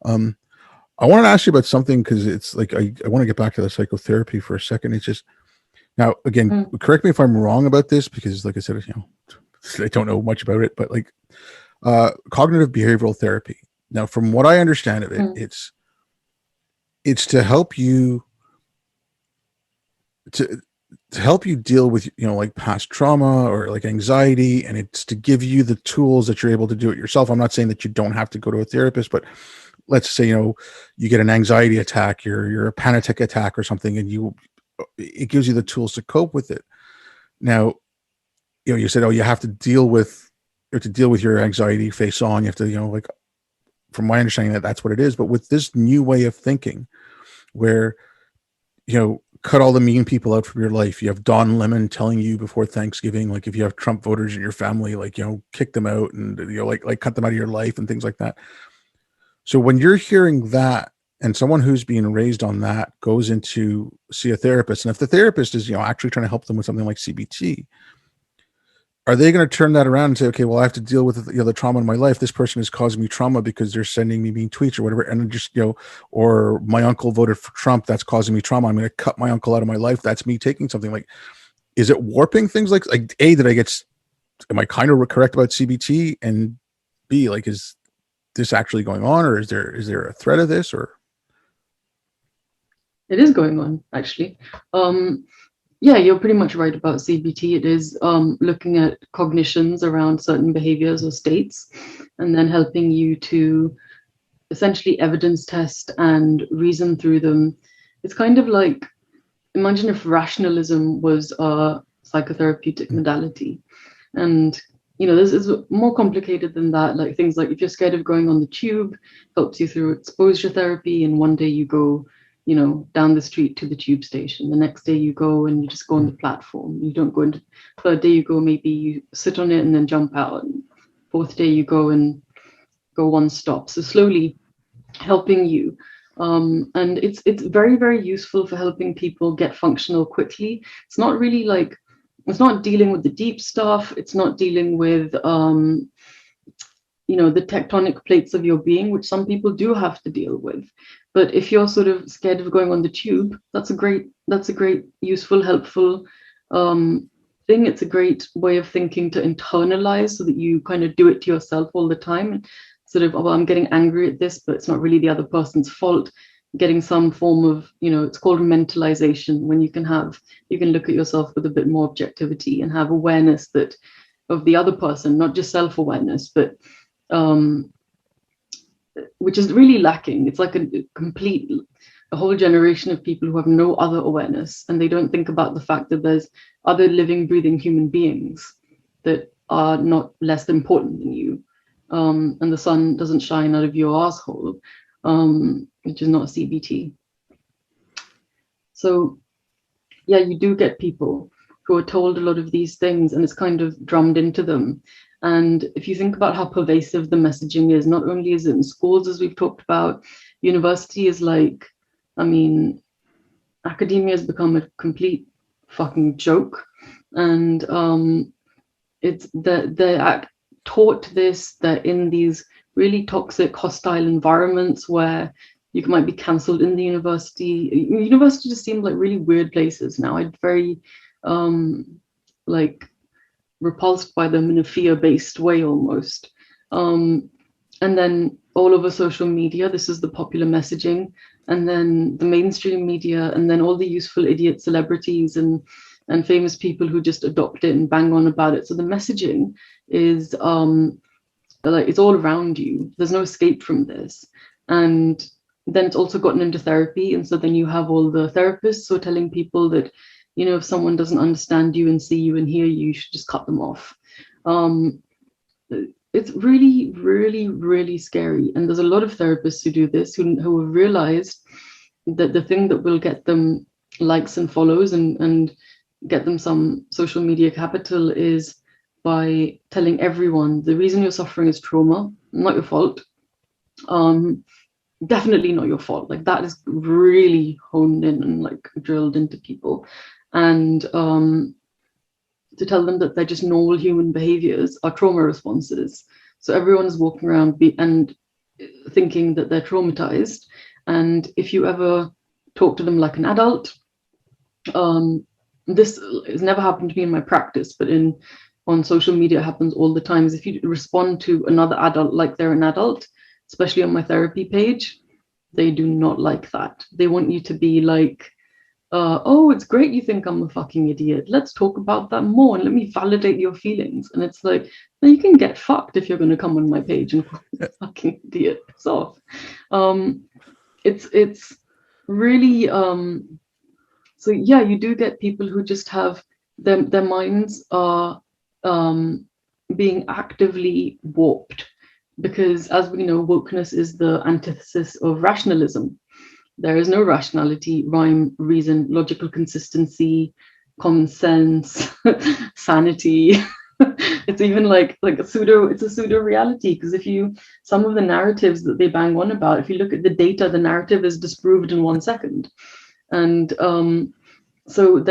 Speaker 1: I want to ask you about something, because it's like I want to get back to the psychotherapy for a second. It's just, now again, correct me if I'm wrong about this, because like I said, I don't know much about it, but like cognitive behavioral therapy. Now, from what I understand of it, it's to help you to help you deal with like past trauma or like anxiety, and it's to give you the tools that you're able to do it yourself. I'm not saying that you don't have to go to a therapist, but let's say you get an anxiety attack, you're a panic attack or something, and it gives you the tools to cope with it. Now, you said, you have to deal with your anxiety face on. You have to, like, from my understanding, that's what it is. But with this new way of thinking, where cut all the mean people out from your life. You have Don Lemon telling you before Thanksgiving, like, if you have Trump voters in your family, like, kick them out and like cut them out of your life and things like that. So when you're hearing that, and someone who's being raised on that goes in to see a therapist, and if the therapist is actually trying to help them with something like CBT, are they going to turn that around and say, okay, well, I have to deal with the trauma in my life. This person is causing me trauma because they're sending me mean tweets or whatever. And just, or my uncle voted for Trump. That's causing me trauma. I'm going to cut my uncle out of my life. That's me taking something. Like, is it warping things? Like A, am I kind of correct about CBT? And B, like, is this actually going on, or is there a threat of this? Or
Speaker 2: It is going on, actually. Yeah, you're pretty much right about CBT. It is looking at cognitions around certain behaviors or states, and then helping you to essentially evidence test and reason through them. It's kind of like, imagine if rationalism was a psychotherapeutic modality. And this is more complicated than that. Like, things like, if you're scared of going on the tube, helps you through exposure therapy, and one day you go down the street to the tube station. The next day you go and you just go on the platform. You don't go into, third day you go, maybe you sit on it and then jump out. And fourth day you go and go one stop. So slowly helping you. And it's very, very useful for helping people get functional quickly. It's not really like, it's not dealing with the deep stuff. It's not dealing with the tectonic plates of your being, which some people do have to deal with. But if you're sort of scared of going on the tube, that's a great, useful, helpful thing. It's a great way of thinking to internalize, so that you kind of do it to yourself all the time. And sort of, I'm getting angry at this, but it's not really the other person's fault. Getting some form of, it's called mentalization, when you can look at yourself with a bit more objectivity and have awareness that of the other person, not just self-awareness, but which is really lacking. It's like a whole generation of people who have no other awareness, and they don't think about the fact that there's other living, breathing human beings that are not less important than you. And the sun doesn't shine out of your asshole, which is not CBT. So yeah, you do get people who are told a lot of these things, and it's kind of drummed into them. And if you think about how pervasive the messaging is, not only is it in schools, as we've talked about, university is like, academia has become a complete fucking joke. And it's they're taught this, they're in these really toxic, hostile environments where you might be cancelled in the university. University just seems like really weird places now. I'm very repulsed by them in a fear-based way almost. And then all over social media, this is the popular messaging, and then the mainstream media, and then all the useful idiot celebrities and famous people who just adopt it and bang on about it. So the messaging is like it's all around you. There's no escape from this. And then it's also gotten into therapy. And so then you have all the therapists who are telling people that, you know, if someone doesn't understand you and see you and hear you, you should just cut them off. It's really, really, really scary. And there's a lot of therapists who do this, who have realized that the thing that will get them likes and follows and get them some social media capital is by telling everyone the reason you're suffering is trauma, not your fault. Definitely not your fault. Like that is really honed in and like drilled into people. And to tell them that they're just normal human behaviors are trauma responses. So everyone is walking around and thinking that they're traumatized. And if you ever talk to them like an adult, this has never happened to me in my practice, but on social media it happens all the time. Is if you respond to another adult like they're an adult, especially on my therapy page, they do not like that. They want you to be like, oh, it's great you think I'm a fucking idiot. Let's talk about that more and let me validate your feelings. And it's like, no, you can get fucked if you're going to come on my page and call me a fucking idiot. Piss off. It's really so yeah, you do get people who just have their minds are being actively warped, because as we know, wokeness is the antithesis of rationalism. There is no rationality, rhyme, reason, logical consistency, common sense, sanity. It's even like a pseudo reality, because some of the narratives that they bang on about, if you look at the data, the narrative is disproved in 1 second. And so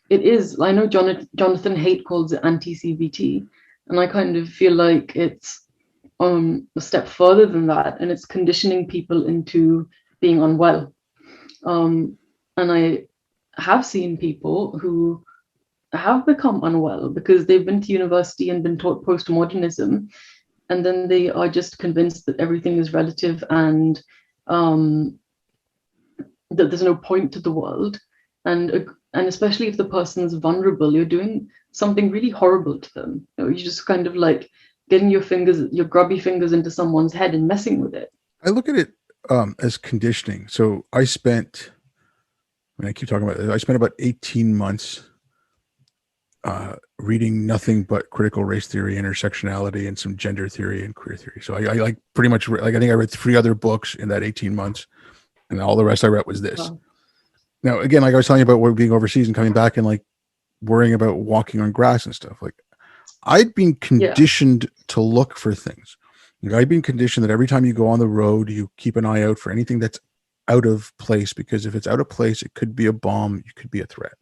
Speaker 2: it is, I know Jonathan Haidt calls it anti-CBT, and I kind of feel like it's a step further than that, and it's conditioning people into being unwell. And I have seen people who have become unwell because they've been to university and been taught postmodernism, and then they are just convinced that everything is relative and that there's no point to the world. And especially if the person's vulnerable, you're doing something really horrible to them. You know, you're just kind of like getting your grubby fingers into someone's head and messing with it.
Speaker 1: I look at it as conditioning. So I spent about 18 months reading nothing but critical race theory, intersectionality, and some gender theory and queer theory. So I like pretty much I think I read 3 other books in that 18 months, and all the rest I read was this. Wow. Now, again, like I was telling you about being overseas and coming back and like worrying about walking on grass and stuff, like I'd been conditioned to look for things. Like, I'd been conditioned that every time you go on the road, you keep an eye out for anything that's out of place, because if it's out of place, it could be a bomb, it could be a threat.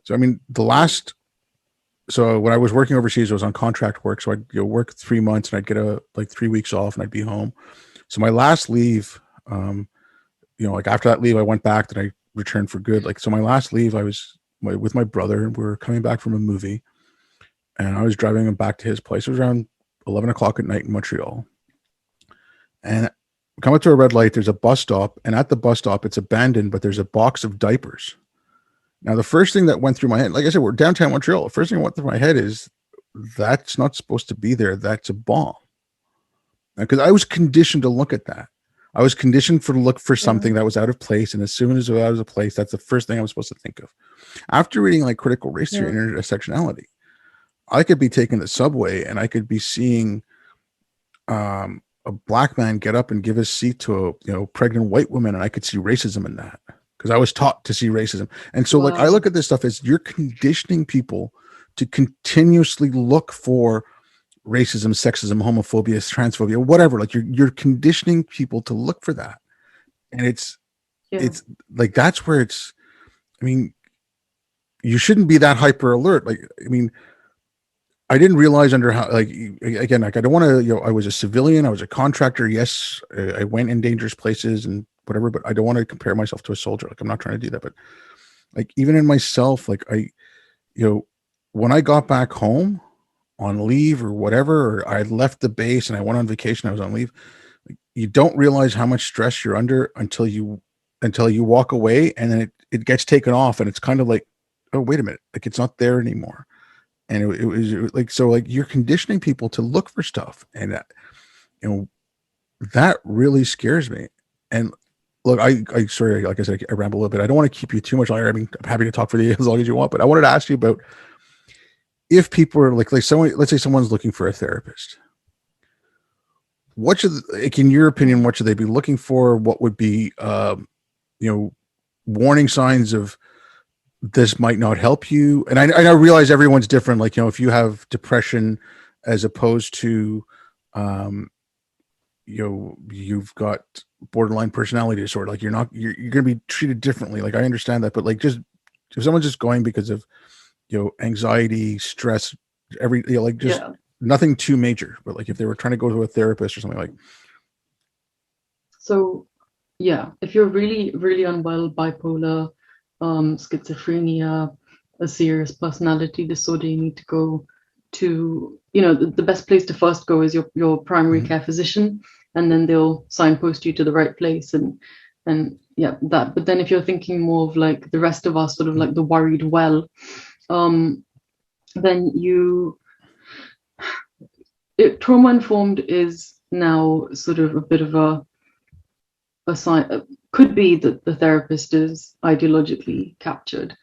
Speaker 1: So, I mean, so when I was working overseas, I was on contract work. So I'd work 3 months and I'd get 3 weeks off and I'd be home. So my last leave, like after that leave, I went back and I returned for good. Like, so my last leave, I was with my brother and we were coming back from a movie, and I was driving him back to his place. It was around 11 o'clock at night in Montreal. And coming to a red light, there's a bus stop, and at the bus stop, it's abandoned, but there's a box of diapers. Now, the first thing that went through my head, like I said, we're downtown Montreal. The first thing that went through my head is that's not supposed to be there. That's a bomb. Because I was conditioned to look at that. I was conditioned to look for something that was out of place. And as soon as it was out of place, that's the first thing I was supposed to think of. After reading like critical race theory and intersectionality, I could be taking the subway and I could be seeing a black man get up and give his seat to a pregnant white woman, and I could see racism in that because I was taught to see racism. And so, like, I look at this stuff as you're conditioning people to continuously look for racism, sexism, homophobia, transphobia, whatever. Like, you're conditioning people to look for that, and it's like that's where it's. I mean, you shouldn't be that hyper alert. Like, I mean, I didn't realize under how, like, again, like I don't want to, I was a civilian, I was a contractor. Yes, I went in dangerous places and whatever, but I don't want to compare myself to a soldier. Like, I'm not trying to do that, but like, even in myself, like when I got back home on leave or whatever, or I left the base and I went on vacation, I was on leave. Like, you don't realize how much stress you're under until you walk away, and then it gets taken off, and it's kind of like, oh, wait a minute, like it's not there anymore. And it was like, so like you're conditioning people to look for stuff, and you know, that really scares me. And look, I sorry, like I said, I ramble a little bit. I don't want to keep you too much longer. I mean, I'm happy to talk for you as long as you want, but I wanted to ask you about if people are like someone, let's say someone's looking for a therapist. What should, like, in your opinion, what should they be looking for? What would be, you know, warning signs of this might not help you? And I realize everyone's different. Like, you know, if you have depression as opposed to, you know, you've got borderline personality disorder, like you're going to be treated differently. Like I understand that, but like, just if someone's just going because of, you know, anxiety, stress, you know, like just nothing too major, but like if they were trying to go to a therapist or something like.
Speaker 2: So yeah, if you're really, really unwell, bipolar, schizophrenia, a serious personality disorder, you need to go to, you know, the best place to first go is your primary care physician, and then they'll signpost you to the right place, and yeah, that. But then if you're thinking more of like the rest of us, sort of like the worried well, then trauma informed is now sort of a bit of a sign. Could be that the therapist is ideologically captured.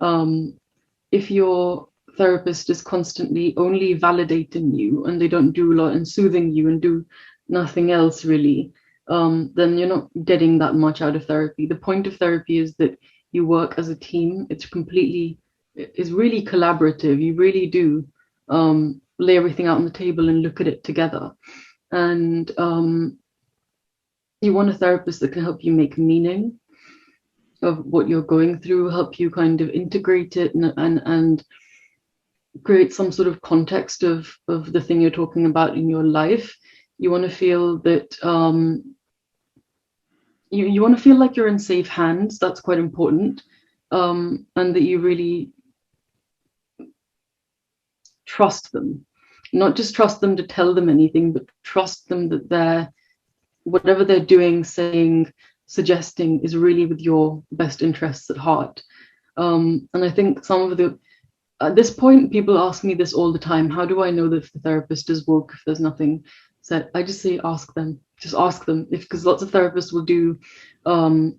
Speaker 2: If your therapist is constantly only validating you and they don't do a lot and soothing you and do nothing else really, then you're not getting that much out of therapy. The point of therapy is that you work as a team. It's really collaborative. You really do lay everything out on the table and look at it together. And you want a therapist that can help you make meaning of what you're going through, help you kind of integrate it and create some sort of context of the thing you're talking about in your life. You want to feel that you want to feel like you're in safe hands. That's quite important. And that you really trust them, not just trust them to tell them anything, but trust them that whatever they're doing, saying, suggesting is really with your best interests at heart. And I think at this point, people ask me this all the time. How do I know that if the therapist is woke, if there's nothing said? I just say, ask them. Just ask them. Because lots of therapists will do an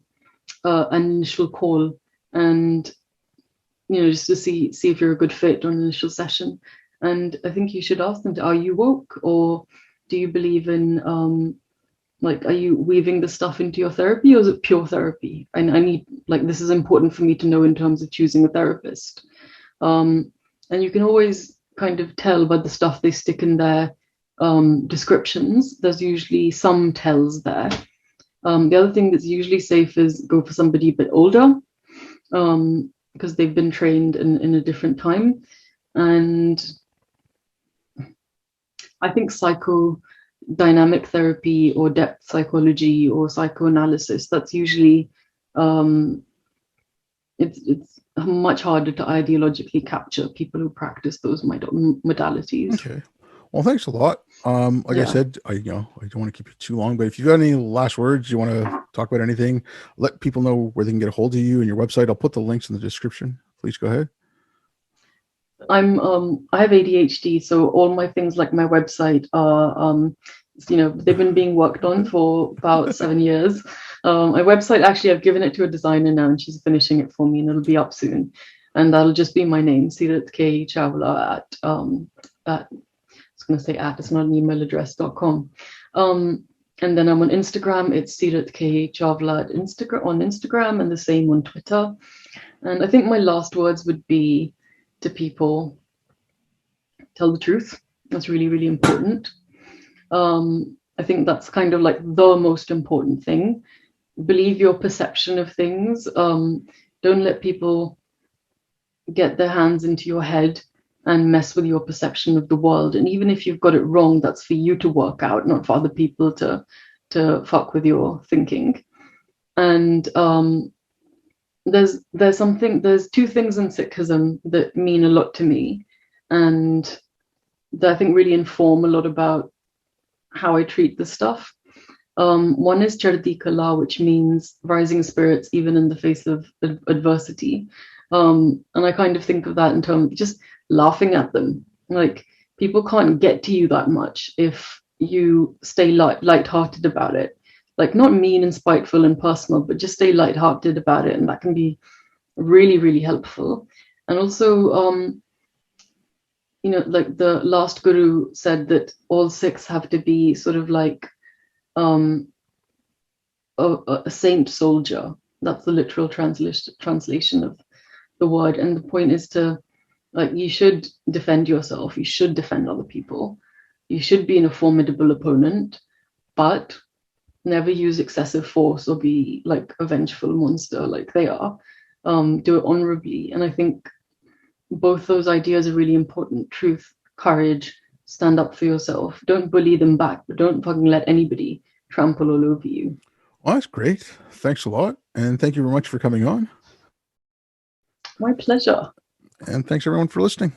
Speaker 2: initial call and, you know, just to see if you're a good fit on an initial session. And I think you should ask them, are you woke? Or do you believe in, like, are you weaving the stuff into your therapy, or is it pure therapy? And I need, like, this is important for me to know in terms of choosing a therapist. And you can always kind of tell by the stuff they stick in their descriptions. There's usually some tells there. The other thing that's usually safe is go for somebody a bit older, because they've been trained in a different time. And I think psychodynamic therapy or depth psychology or psychoanalysis, that's usually it's much harder to ideologically capture people who practice those modalities.
Speaker 1: Okay. Well, thanks a lot. Like I said, I don't want to keep you too long, but if you've got any last words, you want to talk about anything, let people know where they can get a hold of you and your website. I'll put the links in the description. Please go ahead.
Speaker 2: I have ADHD, so all my things like my website are you know, they've been being worked on for about 7 years. My website, actually, I've given it to a designer now, and she's finishing it for me, and it'll be up soon. And that'll just be my name, Seerut Chawla at I was going to say it's not an email address.com. And then I'm on Instagram. It's Seerut Chawla on Instagram, and the same on Twitter. And I think my last words would be to people: tell the truth. That's really, really important. I think that's kind of like the most important thing. Believe your perception of things. Don't let people get their hands into your head and mess with your perception of the world. And even if you've got it wrong, that's for you to work out, not for other people to fuck with your thinking. And there's two things in Sikhism that mean a lot to me, and that I think really inform a lot about how I treat this stuff. One is Chardi Kala, which means rising spirits even in the face of adversity. And I kind of think of that in terms, just laughing at them. Like, people can't get to you that much if you stay light-hearted about it. Like, not mean and spiteful and personal, but just stay light-hearted about it, and that can be really, really helpful. And also, like the last guru said that all Sikhs have to be sort of like a saint soldier. That's the literal translation of the word. And the point is to, like, you should defend yourself. You should defend other people. You should be in a formidable opponent, but never use excessive force or be like a vengeful monster like they are. Do it honorably. And I think both those ideas are really important. Truth, courage, stand up for yourself. Don't bully them back, but don't fucking let anybody trample all over you.
Speaker 1: Well, that's great. Thanks a lot. And thank you very much for coming on.
Speaker 2: My pleasure.
Speaker 1: And thanks everyone for listening.